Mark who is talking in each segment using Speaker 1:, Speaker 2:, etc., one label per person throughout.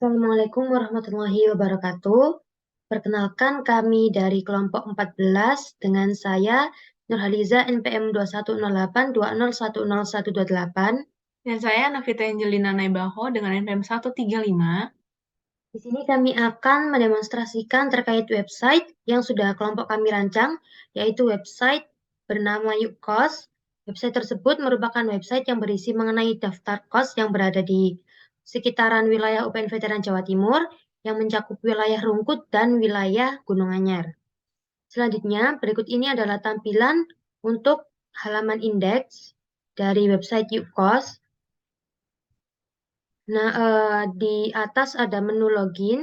Speaker 1: Assalamualaikum warahmatullahi wabarakatuh. Perkenalkan kami dari kelompok 14 dengan saya Nurhaliza NPM 210820101128.
Speaker 2: Dan saya Navita Angelina Naibaho dengan NPM 135.
Speaker 1: Di sini kami akan mendemonstrasikan terkait website yang sudah kelompok kami rancang, yaitu website bernama YukKos. Website tersebut merupakan website yang berisi mengenai daftar kos yang berada di sekitaran wilayah UPN Veteran Jawa Timur yang mencakup wilayah Rungkut dan wilayah Gunung Anyar. Selanjutnya, berikut ini adalah tampilan untuk halaman indeks dari website YukKos. Nah, di atas ada menu login,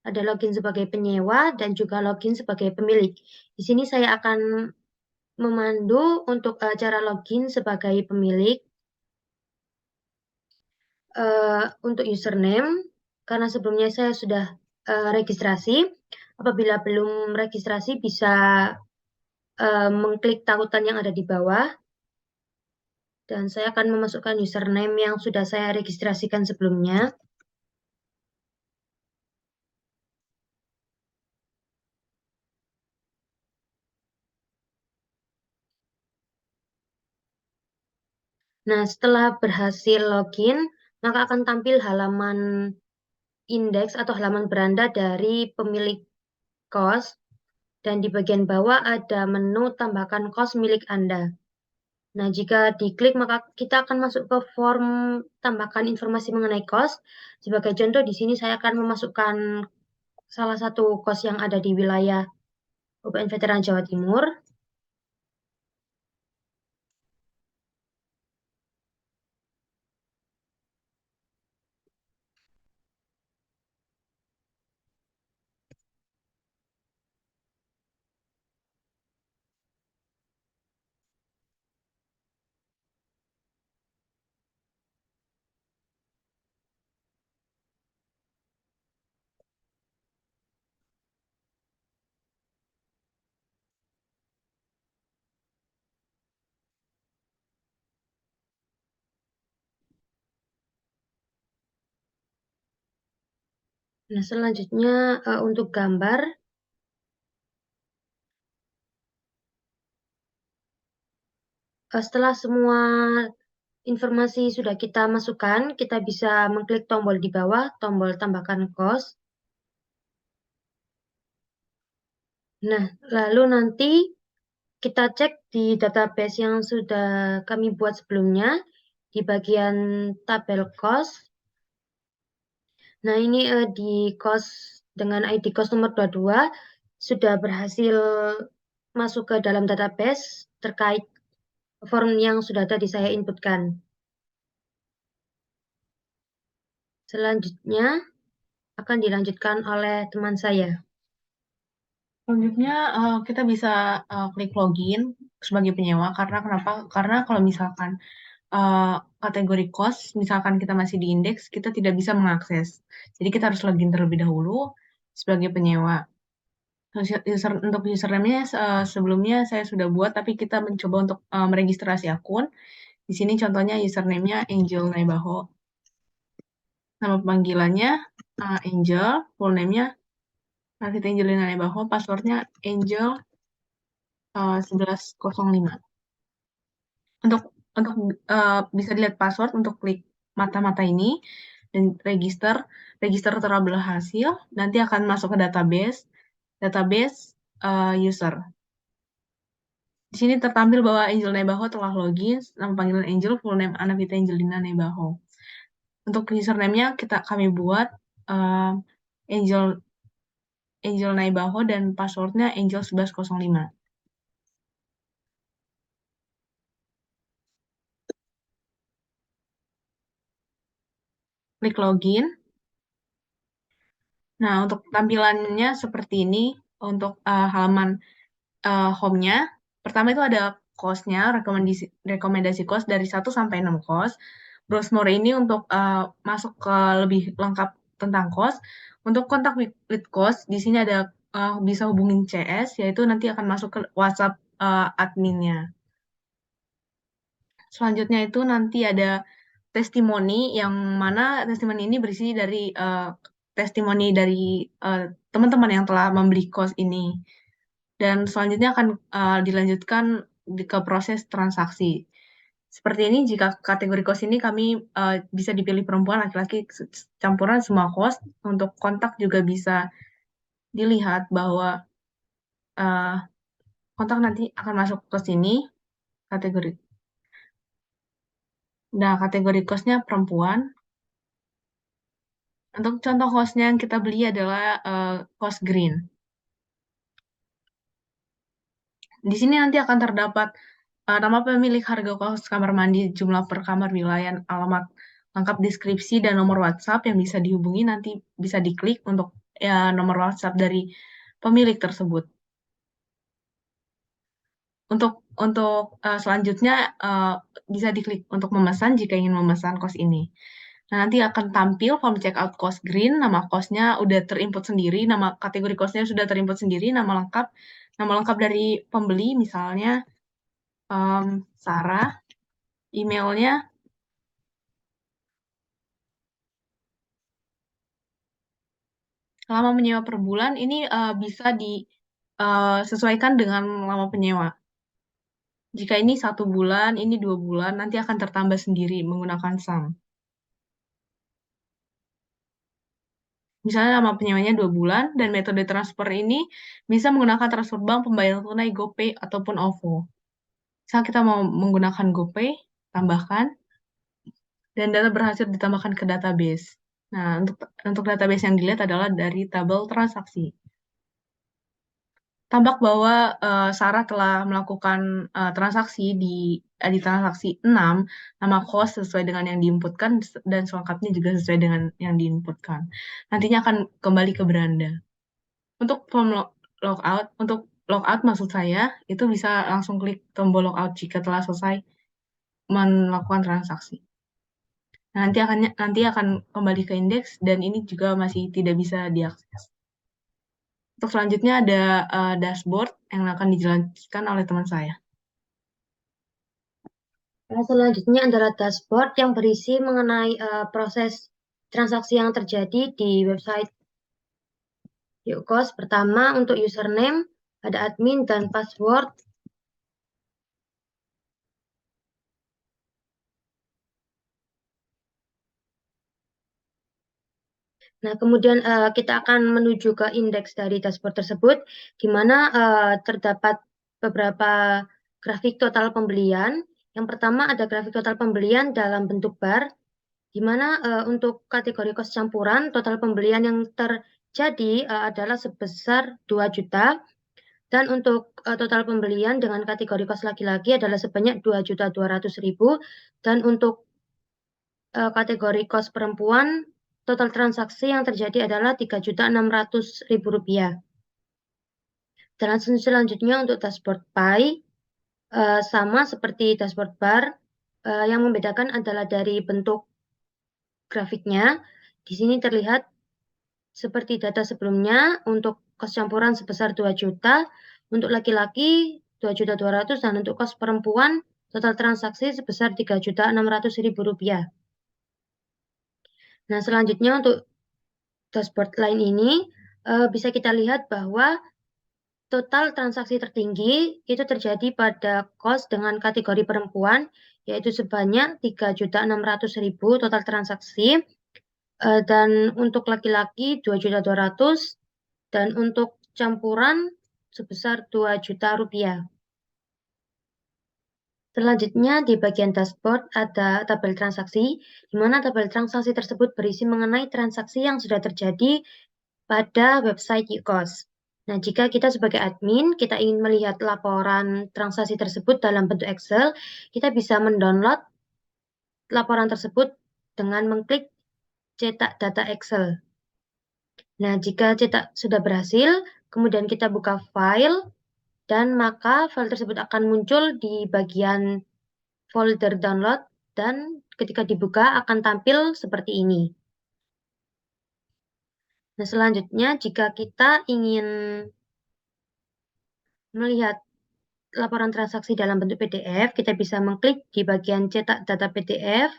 Speaker 1: ada login sebagai penyewa dan juga login sebagai pemilik. Di sini saya akan memandu untuk cara login sebagai pemilik. Untuk username, karena sebelumnya saya sudah registrasi. Apabila belum registrasi bisa mengklik tautan yang ada di bawah. Dan saya akan memasukkan username yang sudah saya registrasikan sebelumnya. Nah, setelah berhasil login, maka akan tampil halaman indeks atau halaman beranda dari pemilik kos. Dan di bagian bawah ada menu tambahkan kos milik Anda. Nah, jika diklik maka kita akan masuk ke form tambahkan informasi mengenai kos. Sebagai contoh di sini saya akan memasukkan salah satu kos yang ada di wilayah UPN Veteran Jawa Timur. Nah, selanjutnya untuk gambar, setelah semua informasi sudah kita masukkan, kita bisa mengklik tombol di bawah, tombol tambahkan kos. Nah, lalu nanti kita cek di database yang sudah kami buat sebelumnya, di bagian tabel kos. Nah, ini di kos dengan ID kos nomor 22 sudah berhasil masuk ke dalam database terkait form yang sudah tadi saya inputkan. Selanjutnya akan dilanjutkan oleh teman saya.
Speaker 2: Selanjutnya kita bisa klik login sebagai penyewa. Karena kenapa? Karena kalau misalkan kategori kos, misalkan kita masih di indeks, kita tidak bisa mengakses. Jadi kita harus login terlebih dahulu sebagai penyewa. Untuk username-nya sebelumnya saya sudah buat, tapi kita mencoba untuk meregistrasi akun. Di sini contohnya username-nya Angel Naibaho. Nama panggilannya Angel, full name-nya Navita Angelina Naibaho, passwordnya Angel 1105. Untuk bisa dilihat password untuk klik mata-mata ini dan register telah berhasil, nanti akan masuk ke database user. Di sini tertampil bahwa Angel Naibaho telah login, nama panggilan Angel, full name Anavita Angelina Naibaho. Untuk username-nya kami buat Angel Naibaho dan passwordnya Angel 1105. Klik login. Nah, untuk tampilannya seperti ini. Untuk halaman home-nya, pertama itu ada kosnya, rekomendasi kos dari 1 sampai 6 kos. Browse more ini untuk masuk ke lebih lengkap tentang kos. Untuk kontak with kos, di sini ada bisa hubungin CS, yaitu nanti akan masuk ke WhatsApp adminnya. Selanjutnya itu nanti ada testimoni yang mana testimoni ini berisi dari testimoni dari teman-teman yang telah membeli kos ini. Dan selanjutnya akan dilanjutkan ke proses transaksi. Seperti ini, jika kategori kos ini kami bisa dipilih perempuan, laki-laki, campuran semua kos. Untuk kontak juga bisa dilihat bahwa eh, kontak nanti akan masuk ke sini kategori. Nah, kategori kosnya perempuan. Untuk contoh kosnya yang kita beli adalah kos green. Di sini nanti akan terdapat nama pemilik, harga kos, kamar mandi, jumlah per kamar, wilayah, alamat lengkap, deskripsi, dan nomor WhatsApp yang bisa dihubungi. Nanti bisa diklik untuk nomor WhatsApp dari pemilik tersebut. Untuk selanjutnya bisa diklik untuk memesan jika ingin memesan kos ini. Nah, nanti akan tampil form checkout kos green, nama kosnya udah terinput sendiri, nama kategori kosnya sudah terinput sendiri, nama lengkap dari pembeli misalnya Sarah, emailnya, lama menyewa per bulan ini bisa disesuaikan dengan lama penyewa. Jika ini 1 bulan, ini 2 bulan, nanti akan tertambah sendiri menggunakan SAM. Misalnya lama penyewanya 2 bulan, dan metode transfer ini bisa menggunakan transfer bank, pembayaran tunai, GoPay, ataupun OVO. Misal kita mau menggunakan GoPay, tambahkan, dan data berhasil ditambahkan ke database. Nah, untuk database yang dilihat adalah dari tabel transaksi. Tampak bahwa Sarah telah melakukan transaksi di transaksi 6, nama kos sesuai dengan yang diinputkan, dan selengkapnya juga sesuai dengan yang diinputkan. Nantinya akan kembali ke beranda. Untuk form logout maksud saya, itu bisa langsung klik tombol logout jika telah selesai melakukan transaksi. Nah, nanti akan kembali ke indeks, dan ini juga masih tidak bisa diakses. Untuk selanjutnya ada dashboard yang akan dijelaskan oleh teman saya.
Speaker 1: Selanjutnya adalah dashboard yang berisi mengenai proses transaksi yang terjadi di website YukCos. Pertama, untuk username, ada admin dan password. Nah, kemudian kita akan menuju ke indeks dari dashboard tersebut, di mana terdapat beberapa grafik total pembelian. Yang pertama ada grafik total pembelian dalam bentuk bar, di mana untuk kategori kos campuran, total pembelian yang terjadi adalah sebesar 2 juta, dan untuk total pembelian dengan kategori kos laki-laki adalah sebanyak 2.200.000, dan untuk kategori kos perempuan, total transaksi yang terjadi adalah 3.600.000 rupiah. Dan selanjutnya untuk dashboard pie, sama seperti dashboard bar, yang membedakan adalah dari bentuk grafiknya. Di sini terlihat seperti data sebelumnya, untuk kos campuran sebesar 2 juta, untuk laki-laki 2.200.000, dan untuk kos perempuan total transaksi sebesar 3.600.000 rupiah. Nah, selanjutnya untuk dashboard lain ini bisa kita lihat bahwa total transaksi tertinggi itu terjadi pada kos dengan kategori perempuan, yaitu sebanyak 3.600.000 total transaksi, dan untuk laki-laki 2.200.000, dan untuk campuran sebesar 2 juta rupiah. Selanjutnya di bagian dashboard ada tabel transaksi, di mana tabel transaksi tersebut berisi mengenai transaksi yang sudah terjadi pada website YukCos. Nah, jika kita sebagai admin, kita ingin melihat laporan transaksi tersebut dalam bentuk Excel, kita bisa mendownload laporan tersebut dengan mengklik cetak data Excel. Nah, jika cetak sudah berhasil, kemudian kita buka file, dan maka file tersebut akan muncul di bagian folder download, dan ketika dibuka akan tampil seperti ini. Nah, selanjutnya jika kita ingin melihat laporan transaksi dalam bentuk PDF, kita bisa mengklik di bagian cetak data PDF,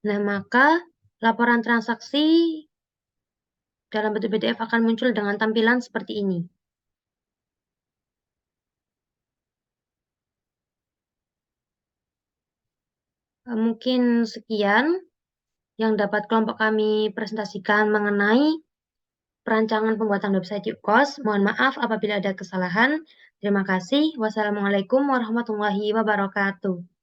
Speaker 1: Nah, maka laporan transaksi dalam bentuk PDF akan muncul dengan tampilan seperti ini. Mungkin sekian yang dapat kelompok kami presentasikan mengenai perancangan pembuatan website Yukos. Mohon maaf apabila ada kesalahan. Terima kasih. Wassalamualaikum warahmatullahi wabarakatuh.